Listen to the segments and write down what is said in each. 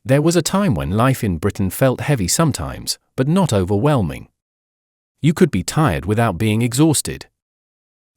There was a time when life in Britain felt heavy sometimes, but not overwhelming. You could be tired without being exhausted.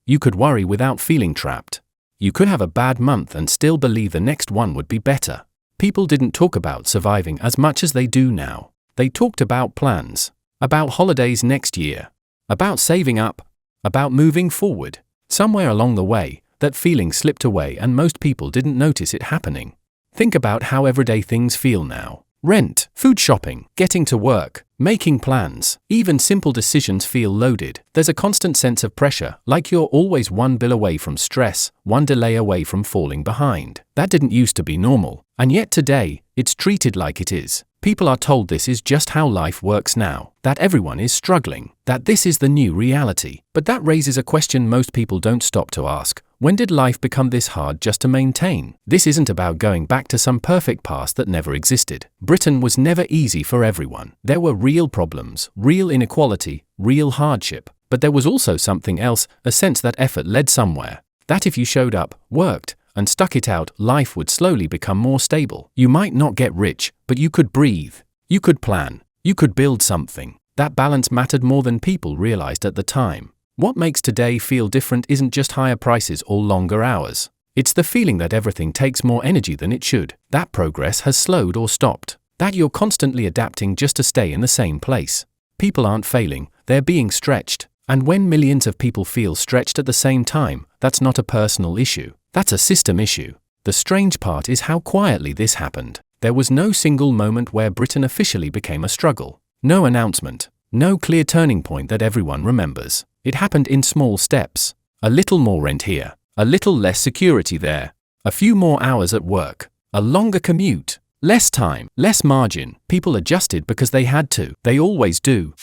You could worry without feeling trapped. You could have a bad month and still believe the next one would be better. People didn't talk about surviving as much as they do now. They talked about plans, about holidays next year, about saving up, about moving forward. Somewhere along the way, that feeling slipped away and most people didn't notice it happening. Think about how everyday things feel now. Rent, food shopping, getting to work, making plans, even simple decisions feel loaded. There's a constant sense of pressure, like you're always one bill away from stress, one delay away from falling behind. That didn't used to be normal, and yet today, it's treated like it is. People are told this is just how life works now, that everyone is struggling, that this is the new reality. But that raises a question most people don't stop to ask. When did life become this hard just to maintain? This isn't about going back to some perfect past that never existed. Britain was never easy for everyone. There were real problems, real inequality, real hardship. But there was also something else, a sense that effort led somewhere. That if you showed up, worked, and stuck it out, life would slowly become more stable. You might not get rich, but you could breathe. You could plan. You could build something. That balance mattered more than people realized at the time. What makes today feel different isn't just higher prices or longer hours. It's the feeling that everything takes more energy than it should, that progress has slowed or stopped, that you're constantly adapting just to stay in the same place. People aren't failing, they're being stretched. And when millions of people feel stretched at the same time, that's not a personal issue, that's a system issue. The strange part is how quietly this happened. There was no single moment where Britain officially became a struggle. No announcement. No clear turning point that everyone remembers. It happened in small steps. A little more rent here. A little less security there. A few more hours at work. A longer commute. Less time. Less margin. People adjusted because they had to. They always do.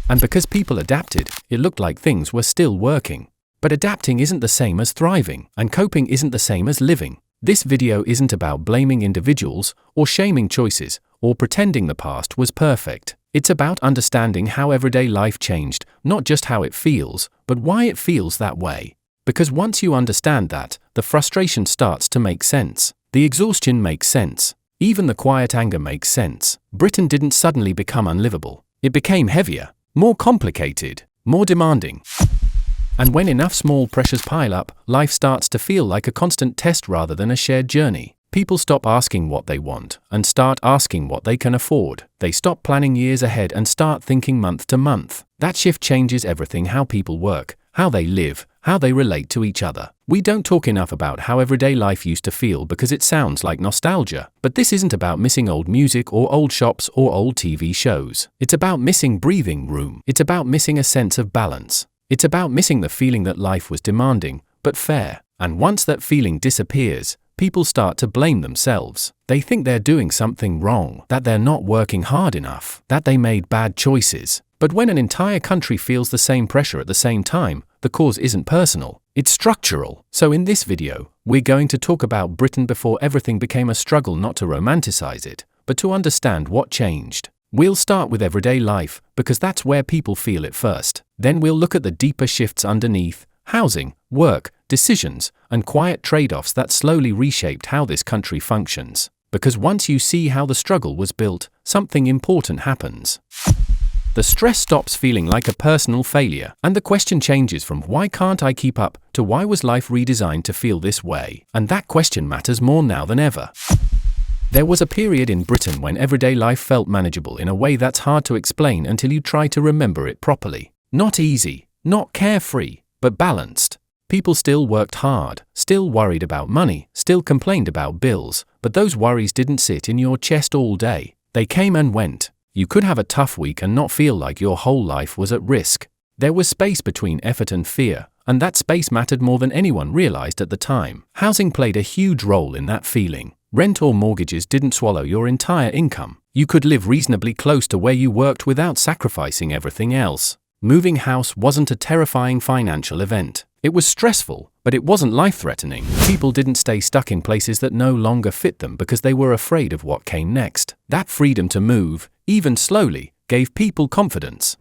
And because people adapted, it looked like things were still working. But adapting isn't the same as thriving, and coping isn't the same as living. This video isn't about blaming individuals, or shaming choices, or pretending the past was perfect. It's about understanding how everyday life changed, not just how it feels, but why it feels that way. Because once you understand that, the frustration starts to make sense. The exhaustion makes sense. Even the quiet anger makes sense. Britain didn't suddenly become unlivable. It became heavier, more complicated, more demanding. And when enough small pressures pile up, life starts to feel like a constant test rather than a shared journey. People stop asking what they want and start asking what they can afford. They stop planning years ahead and start thinking month to month. That shift changes everything: how people work, how they live, how they relate to each other. We don't talk enough about how everyday life used to feel because it sounds like nostalgia. But this isn't about missing old music or old shops or old TV shows. It's about missing breathing room. It's about missing a sense of balance. It's about missing the feeling that life was demanding, but fair. And once that feeling disappears, people start to blame themselves. They think they're doing something wrong, that they're not working hard enough, that they made bad choices. But when an entire country feels the same pressure at the same time, the cause isn't personal, it's structural. So in this video, we're going to talk about Britain before everything became a struggle, not to romanticize it, but to understand what changed. We'll start with everyday life, because that's where people feel it first. Then we'll look at the deeper shifts underneath: housing, work, decisions, and quiet trade-offs that slowly reshaped how this country functions. Because once you see how the struggle was built, something important happens. The stress stops feeling like a personal failure, and the question changes from "why can't I keep up" to "why was life redesigned to feel this way?" And that question matters more now than ever. There was a period in Britain when everyday life felt manageable in a way that's hard to explain until you try to remember it properly. Not easy, not carefree, but balanced. People still worked hard, still worried about money, still complained about bills, but those worries didn't sit in your chest all day. They came and went. You could have a tough week and not feel like your whole life was at risk. There was space between effort and fear, and that space mattered more than anyone realized at the time. Housing played a huge role in that feeling. Rent or mortgages didn't swallow your entire income. You could live reasonably close to where you worked without sacrificing everything else. Moving house wasn't a terrifying financial event. It was stressful, but it wasn't life-threatening. People didn't stay stuck in places that no longer fit them because they were afraid of what came next. That freedom to move, even slowly, gave people confidence.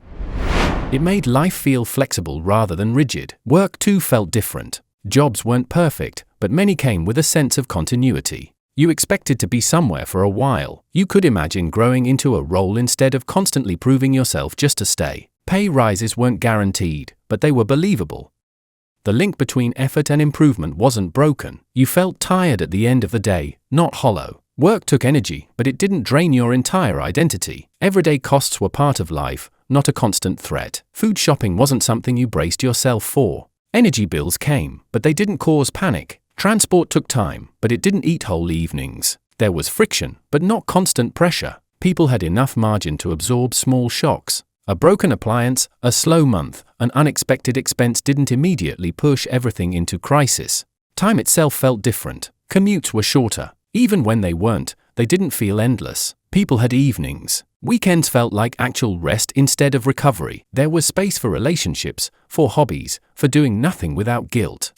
It made life feel flexible rather than rigid. Work too felt different. Jobs weren't perfect, but many came with a sense of continuity. You expected to be somewhere for a while. You could imagine growing into a role instead of constantly proving yourself just to stay. Pay rises weren't guaranteed, but they were believable. The link between effort and improvement wasn't broken. You felt tired at the end of the day, not hollow. Work took energy, but it didn't drain your entire identity. Everyday costs were part of life, not a constant threat. Food shopping wasn't something you braced yourself for. Energy bills came, but they didn't cause panic. Transport took time, but it didn't eat whole evenings. There was friction, but not constant pressure. People had enough margin to absorb small shocks. A broken appliance, a slow month, an unexpected expense didn't immediately push everything into crisis. Time itself felt different. Commutes were shorter. Even when they weren't, they didn't feel endless. People had evenings. Weekends felt like actual rest instead of recovery. There was space for relationships, for hobbies, for doing nothing without guilt.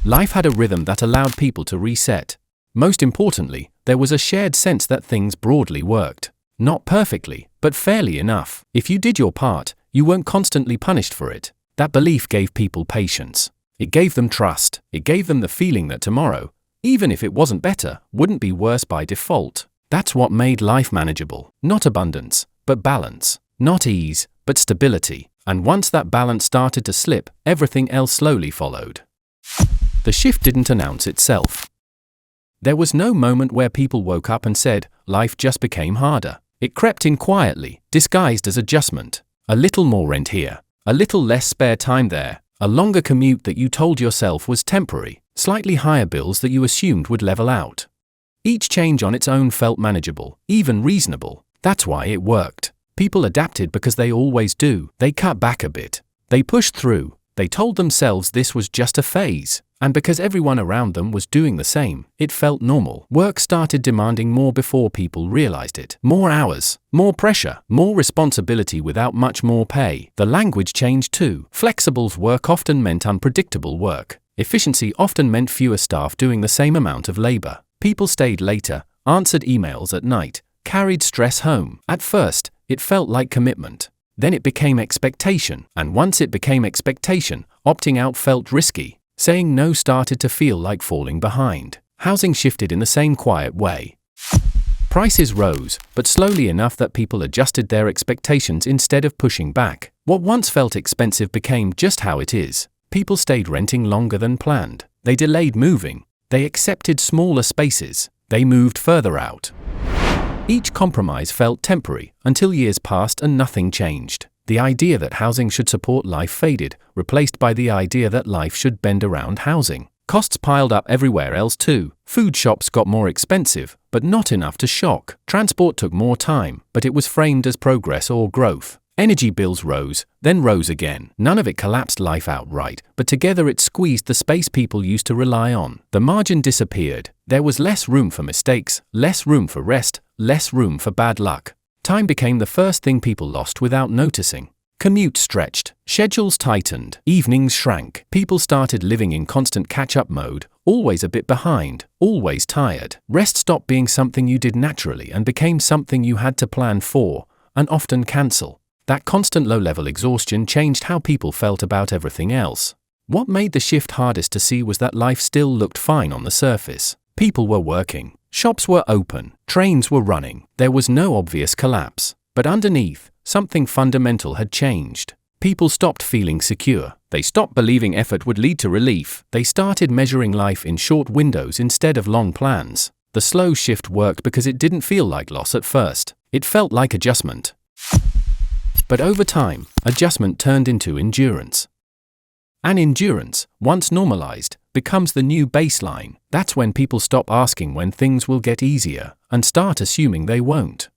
Life had a rhythm that allowed people to reset. Most importantly, there was a shared sense that things broadly worked. Not perfectly, but fairly enough. If you did your part, you weren't constantly punished for it. That belief gave people patience. It gave them trust. It gave them the feeling that tomorrow, even if it wasn't better, wouldn't be worse by default. That's what made life manageable. Not abundance, but balance. Not ease, but stability. And once that balance started to slip, everything else slowly followed. The shift didn't announce itself. There was no moment where people woke up and said, life just became harder. It crept in quietly, disguised as adjustment. A little more rent here, a little less spare time there, a longer commute that you told yourself was temporary, slightly higher bills that you assumed would level out. Each change on its own felt manageable, even reasonable. That's why it worked. People adapted because they always do. They cut back a bit. They pushed through. They told themselves this was just a phase. And because everyone around them was doing the same, it felt normal. Work started demanding more before people realized it. More hours, more pressure, more responsibility without much more pay. The language changed too. Flexible work often meant unpredictable work. Efficiency often meant fewer staff doing the same amount of labor. People stayed later, answered emails at night, carried stress home. At first, it felt like commitment. Then it became expectation. And once it became expectation, opting out felt risky. Saying no started to feel like falling behind. Housing shifted in the same quiet way. Prices rose, but slowly enough that people adjusted their expectations instead of pushing back. What once felt expensive became just how it is. People stayed renting longer than planned. They delayed moving. They accepted smaller spaces. They moved further out. Each compromise felt temporary until years passed and nothing changed. The idea that housing should support life faded, replaced by the idea that life should bend around housing. Costs piled up everywhere else too. Food shops got more expensive, but not enough to shock. Transport took more time, but it was framed as progress or growth. Energy bills rose, then rose again. None of it collapsed life outright, but together it squeezed the space people used to rely on. The margin disappeared. There was less room for mistakes, less room for rest, less room for bad luck. Time became the first thing people lost without noticing. Commutes stretched, schedules tightened, evenings shrank. People started living in constant catch-up mode, always a bit behind, always tired. Rest stopped being something you did naturally and became something you had to plan for, and often cancel. That constant low-level exhaustion changed how people felt about everything else. What made the shift hardest to see was that life still looked fine on the surface. People were working. Shops were open, trains were running, there was no obvious collapse. But underneath, something fundamental had changed. People stopped feeling secure. They stopped believing effort would lead to relief. They started measuring life in short windows instead of long plans. The slow shift worked because it didn't feel like loss at first. It felt like adjustment. But over time, adjustment turned into endurance. And endurance, once normalized, becomes the new baseline. That's when people stop asking when things will get easier and start assuming they won't.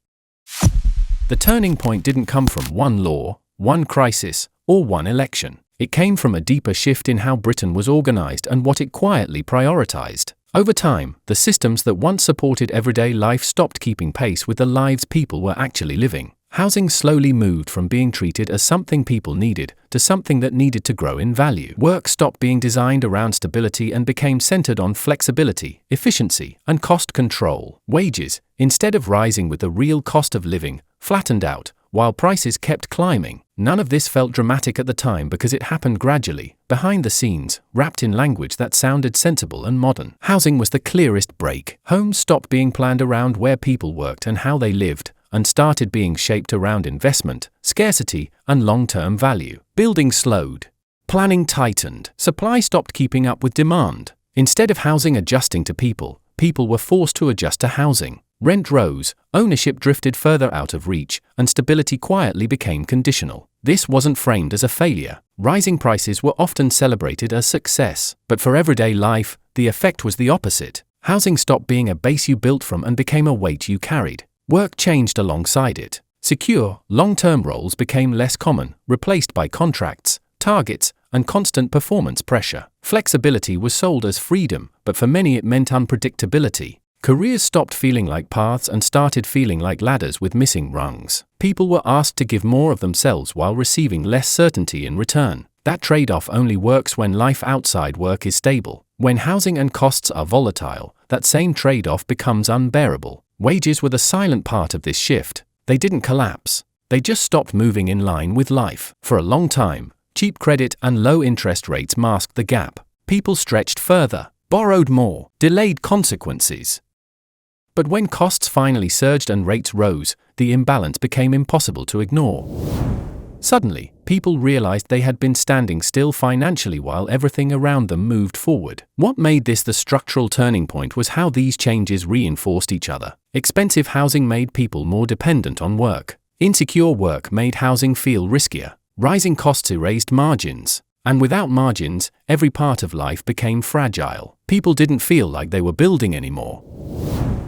The turning point didn't come from one law, one crisis, or one election. It came from a deeper shift in how Britain was organized and what it quietly prioritized. Over time, the systems that once supported everyday life stopped keeping pace with the lives people were actually living. Housing slowly moved from being treated as something people needed to something that needed to grow in value. Work stopped being designed around stability and became centered on flexibility, efficiency, and cost control. Wages, instead of rising with the real cost of living, flattened out, while prices kept climbing. None of this felt dramatic at the time because it happened gradually, behind the scenes, wrapped in language that sounded sensible and modern. Housing was the clearest break. Homes stopped being planned around where people worked and how they lived, and started being shaped around investment, scarcity, and long-term value. Building slowed. Planning tightened. Supply stopped keeping up with demand. Instead of housing adjusting to people, people were forced to adjust to housing. Rent rose, ownership drifted further out of reach, and stability quietly became conditional. This wasn't framed as a failure. Rising prices were often celebrated as success. But for everyday life, the effect was the opposite. Housing stopped being a base you built from and became a weight you carried. Work changed alongside it. Secure, long-term roles became less common, replaced by contracts, targets, and constant performance pressure. Flexibility was sold as freedom, but for many it meant unpredictability. Careers stopped feeling like paths and started feeling like ladders with missing rungs. People were asked to give more of themselves while receiving less certainty in return. That trade-off only works when life outside work is stable. When housing and costs are volatile, that same trade-off becomes unbearable. Wages were the silent part of this shift. They didn't collapse. They just stopped moving in line with life. For a long time, cheap credit and low interest rates masked the gap. People stretched further, borrowed more, delayed consequences. But when costs finally surged and rates rose, the imbalance became impossible to ignore. Suddenly, people realized they had been standing still financially while everything around them moved forward. What made this the structural turning point was how these changes reinforced each other. Expensive housing made people more dependent on work. Insecure work made housing feel riskier. Rising costs erased margins. And without margins, every part of life became fragile. People didn't feel like they were building anymore.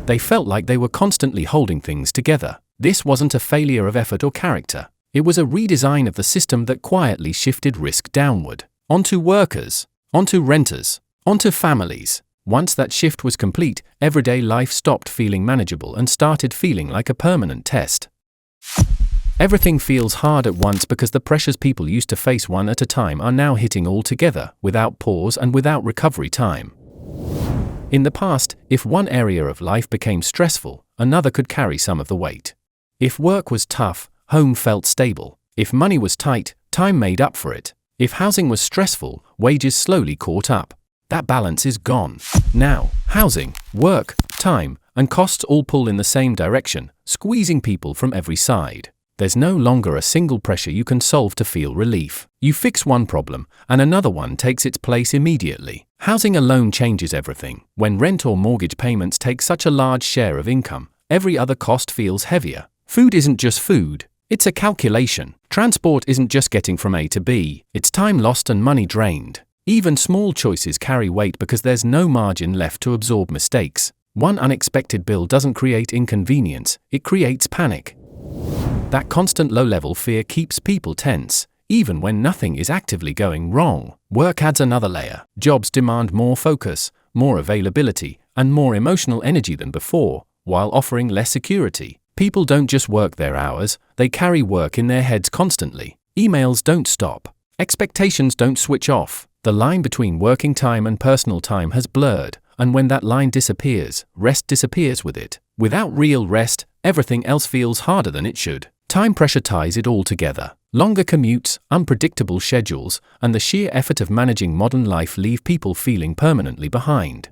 They felt like they were constantly holding things together. This wasn't a failure of effort or character. It was a redesign of the system that quietly shifted risk downward. Onto workers, onto renters, onto families. Once that shift was complete, everyday life stopped feeling manageable and started feeling like a permanent test. Everything feels hard at once because the pressures people used to face one at a time are now hitting all together, without pause and without recovery time. In the past, if one area of life became stressful, another could carry some of the weight. If work was tough, home felt stable. If money was tight, time made up for it. If housing was stressful, wages slowly caught up. That balance is gone. Now, housing, work, time, and costs all pull in the same direction, squeezing people from every side. There's no longer a single pressure you can solve to feel relief. You fix one problem, and another one takes its place immediately. Housing alone changes everything. When rent or mortgage payments take such a large share of income, every other cost feels heavier. Food isn't just food, it's a calculation. Transport isn't just getting from A to B, it's time lost and money drained. Even small choices carry weight because there's no margin left to absorb mistakes. One unexpected bill doesn't create inconvenience, it creates panic. That constant low-level fear keeps people tense, even when nothing is actively going wrong. Work adds another layer. Jobs demand more focus, more availability, and more emotional energy than before, while offering less security. People don't just work their hours, they carry work in their heads constantly. Emails don't stop. Expectations don't switch off. The line between working time and personal time has blurred, and when that line disappears, rest disappears with it. Without real rest, everything else feels harder than it should. Time pressure ties it all together. Longer commutes, unpredictable schedules, and the sheer effort of managing modern life leave people feeling permanently behind.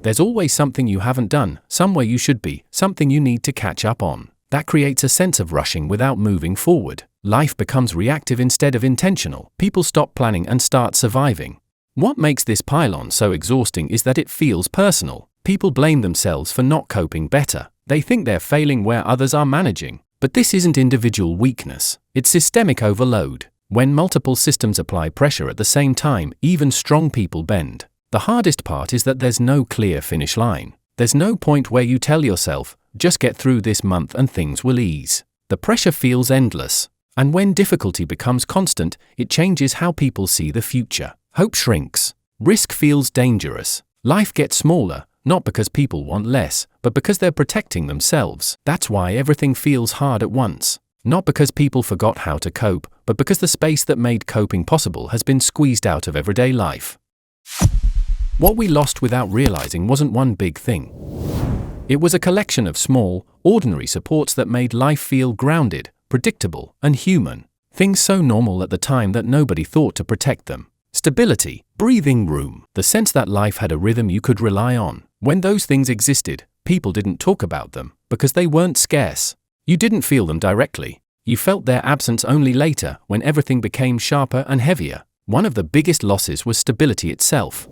There's always something you haven't done, somewhere you should be, something you need to catch up on. That creates a sense of rushing without moving forward. Life becomes reactive instead of intentional. People stop planning and start surviving. What makes this pile-on so exhausting is that it feels personal. People blame themselves for not coping better. They think they're failing where others are managing. But this isn't individual weakness, it's systemic overload. When multiple systems apply pressure at the same time, even strong people bend. The hardest part is that there's no clear finish line. There's no point where you tell yourself, just get through this month and things will ease. The pressure feels endless. And when difficulty becomes constant, it changes how people see the future. Hope shrinks. Risk feels dangerous. Life gets smaller. Not because people want less, but because they're protecting themselves. That's why everything feels hard at once. Not because people forgot how to cope, but because the space that made coping possible has been squeezed out of everyday life. What we lost without realizing wasn't one big thing. It was a collection of small, ordinary supports that made life feel grounded, predictable, and human. Things so normal at the time that nobody thought to protect them. Stability, breathing room, the sense that life had a rhythm you could rely on. When those things existed, people didn't talk about them because they weren't scarce. You didn't feel them directly. You felt their absence only later, when everything became sharper and heavier. One of the biggest losses was stability itself.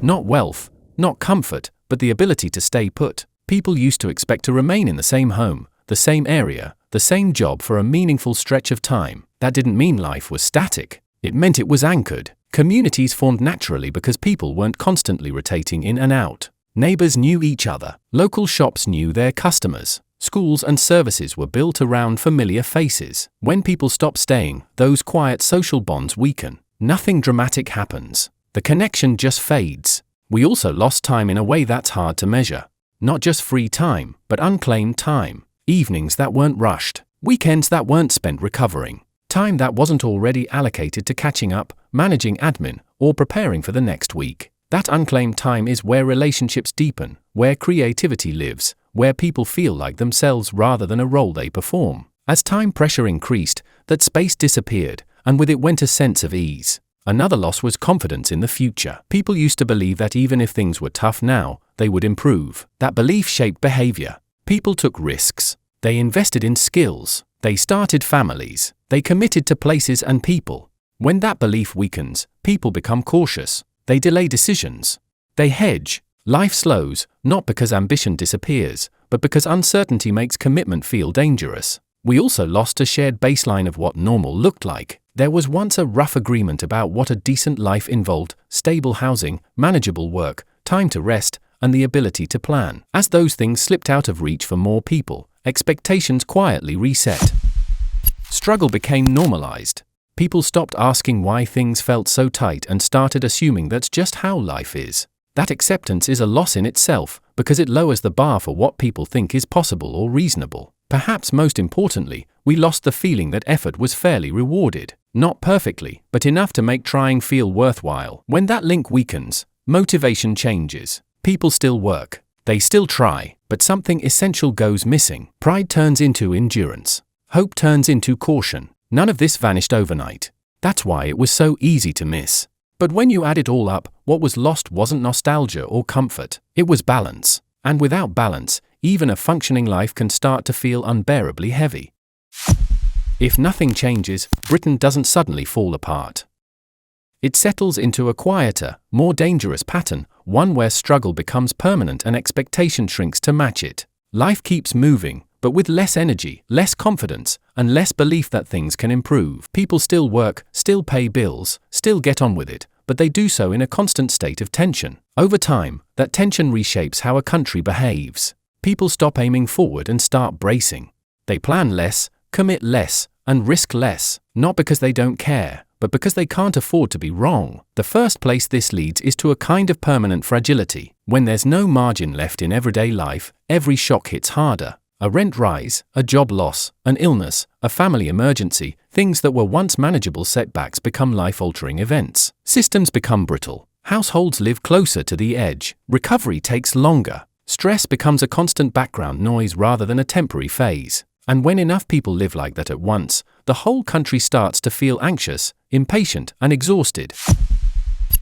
Not wealth, not comfort, but the ability to stay put. People used to expect to remain in the same home, the same area, the same job for a meaningful stretch of time. That didn't mean life was static. It meant it was anchored. Communities formed naturally because people weren't constantly rotating in and out. Neighbors knew each other. Local shops knew their customers. Schools and services were built around familiar faces. When people stop staying, those quiet social bonds weaken. Nothing dramatic happens. The connection just fades. We also lost time in a way that's hard to measure. Not just free time, but unclaimed time. Evenings that weren't rushed. Weekends that weren't spent recovering. Time that wasn't already allocated to catching up, managing admin, or preparing for the next week. That unclaimed time is where relationships deepen, where creativity lives, where people feel like themselves rather than a role they perform. As time pressure increased, that space disappeared, and with it went a sense of ease. Another loss was confidence in the future. People used to believe that even if things were tough now, they would improve. That belief shaped behavior. People took risks. They invested in skills. They started families. They committed to places and people. When that belief weakens, people become cautious. They delay decisions. They hedge. Life slows, not because ambition disappears, but because uncertainty makes commitment feel dangerous. We also lost a shared baseline of what normal looked like. There was once a rough agreement about what a decent life involved: stable housing, manageable work, time to rest, and the ability to plan. As those things slipped out of reach for more people, expectations quietly reset. Struggle became normalized. People stopped asking why things felt so tight and started assuming that's just how life is. That acceptance is a loss in itself, because it lowers the bar for what people think is possible or reasonable. Perhaps most importantly, we lost the feeling that effort was fairly rewarded. Not perfectly, but enough to make trying feel worthwhile. When that link weakens, motivation changes. People still work. They still try, but something essential goes missing. Pride turns into endurance. Hope turns into caution. None of this vanished overnight. That's why it was so easy to miss. But when you add it all up, what was lost wasn't nostalgia or comfort. It was balance. And without balance, even a functioning life can start to feel unbearably heavy. If nothing changes, Britain doesn't suddenly fall apart. It settles into a quieter, more dangerous pattern, one where struggle becomes permanent and expectation shrinks to match it. Life keeps moving, but with less energy, less confidence, and less belief that things can improve. People still work, still pay bills, still get on with it, but they do so in a constant state of tension. Over time, that tension reshapes how a country behaves. People stop aiming forward and start bracing. They plan less, commit less, and risk less, not because they don't care, but because they can't afford to be wrong. The first place this leads is to a kind of permanent fragility. When there's no margin left in everyday life, every shock hits harder. A rent rise, a job loss, an illness, a family emergency, things that were once manageable setbacks become life-altering events. Systems become brittle. Households live closer to the edge. Recovery takes longer. Stress becomes a constant background noise rather than a temporary phase. And when enough people live like that at once, the whole country starts to feel anxious, impatient, and exhausted.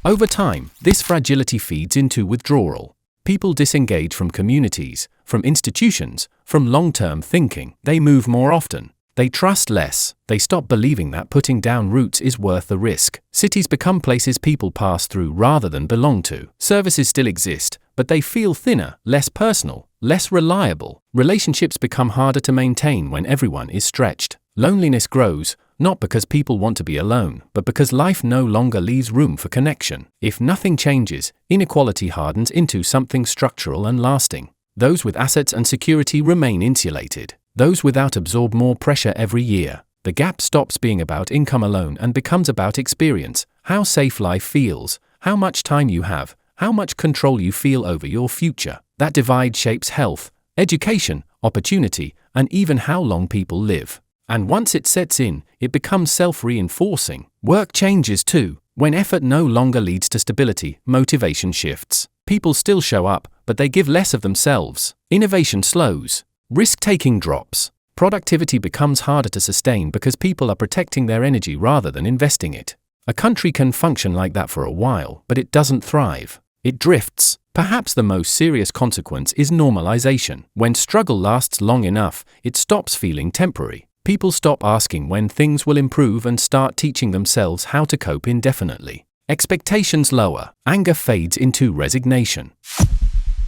Over time, this fragility feeds into withdrawal. People disengage from communities, from institutions, from long-term thinking. They move more often. They trust less. They stop believing that putting down roots is worth the risk. Cities become places people pass through rather than belong to. Services still exist, but they feel thinner, less personal, less reliable. Relationships become harder to maintain when everyone is stretched. Loneliness grows, not because people want to be alone, but because life no longer leaves room for connection. If nothing changes, inequality hardens into something structural and lasting. Those with assets and security remain insulated. Those without absorb more pressure every year. The gap stops being about income alone and becomes about experience, how safe life feels, how much time you have, how much control you feel over your future. That divide shapes health, education, opportunity, and even how long people live. And once it sets in, it becomes self-reinforcing. Work changes too. When effort no longer leads to stability, motivation shifts. People still show up, but they give less of themselves. Innovation slows. Risk-taking drops. Productivity becomes harder to sustain because people are protecting their energy rather than investing it. A country can function like that for a while, but it doesn't thrive. It drifts. Perhaps the most serious consequence is normalization. When struggle lasts long enough, it stops feeling temporary. People stop asking when things will improve and start teaching themselves how to cope indefinitely. Expectations lower. Anger fades into resignation.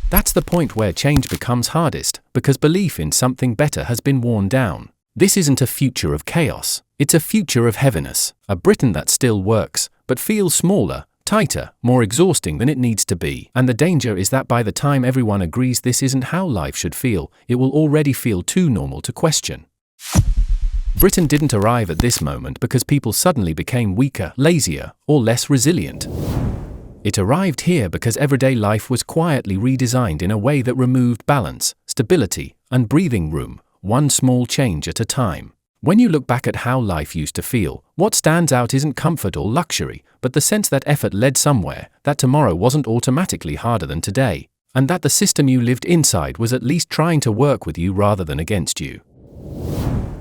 That's the point where change becomes hardest, because belief in something better has been worn down. This isn't a future of chaos. It's a future of heaviness. A Britain that still works, but feels smaller, tighter, more exhausting than it needs to be. And the danger is that by the time everyone agrees this isn't how life should feel, it will already feel too normal to question. Britain didn't arrive at this moment because people suddenly became weaker, lazier, or less resilient. It arrived here because everyday life was quietly redesigned in a way that removed balance, stability, and breathing room, one small change at a time. When you look back at how life used to feel, what stands out isn't comfort or luxury, but the sense that effort led somewhere, that tomorrow wasn't automatically harder than today, and that the system you lived inside was at least trying to work with you rather than against you.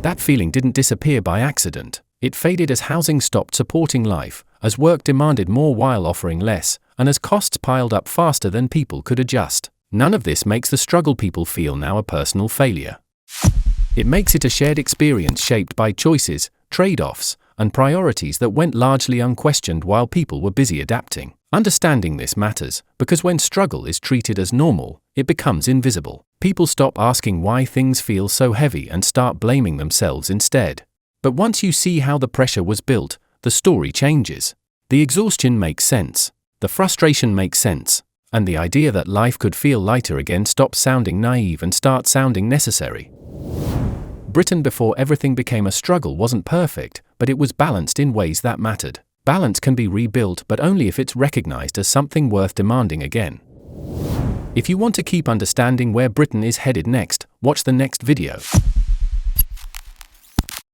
That feeling didn't disappear by accident. It faded as housing stopped supporting life, as work demanded more while offering less, and as costs piled up faster than people could adjust. None of this makes the struggle people feel now a personal failure. It makes it a shared experience shaped by choices, trade-offs, and priorities that went largely unquestioned while people were busy adapting. Understanding this matters, because when struggle is treated as normal, it becomes invisible. People stop asking why things feel so heavy and start blaming themselves instead. But once you see how the pressure was built, the story changes. The exhaustion makes sense. The frustration makes sense. And the idea that life could feel lighter again stops sounding naive and starts sounding necessary. Britain before everything became a struggle wasn't perfect, but it was balanced in ways that mattered. Balance can be rebuilt, but only if it's recognized as something worth demanding again. If you want to keep understanding where Britain is headed next, watch the next video.